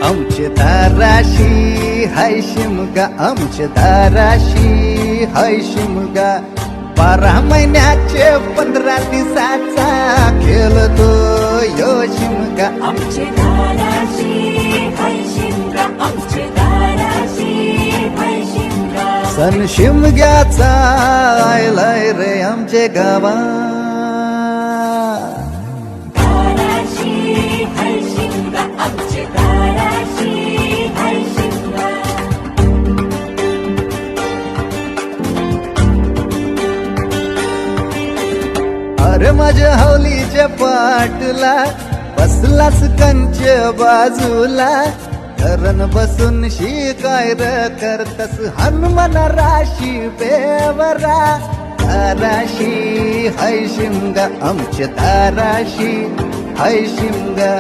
आमचे दाराशी हाय शिमगा, आमचे दाराशी हाय शिमगा. 12 महिन्याचे 15 दिवसाचा खेळतो यो शिमगा. आमचे दाराशी हाय शिमगा, आमचे दाराशी हाय शिमगा. सण शिमग्याचा आयलाय रे आमचे गावा. दाराशी हाय शिमगा, आमचे दाराशी हाय शिमगा. अरे माझ्या हौलीच्या पाटला बसलास कंच बाजूला. धरण बसून शिकाय र करतस हनुमान राशी बेवरा. दाराशी हाय शिमगा, आमच्या दाराशी हाय शिमगा.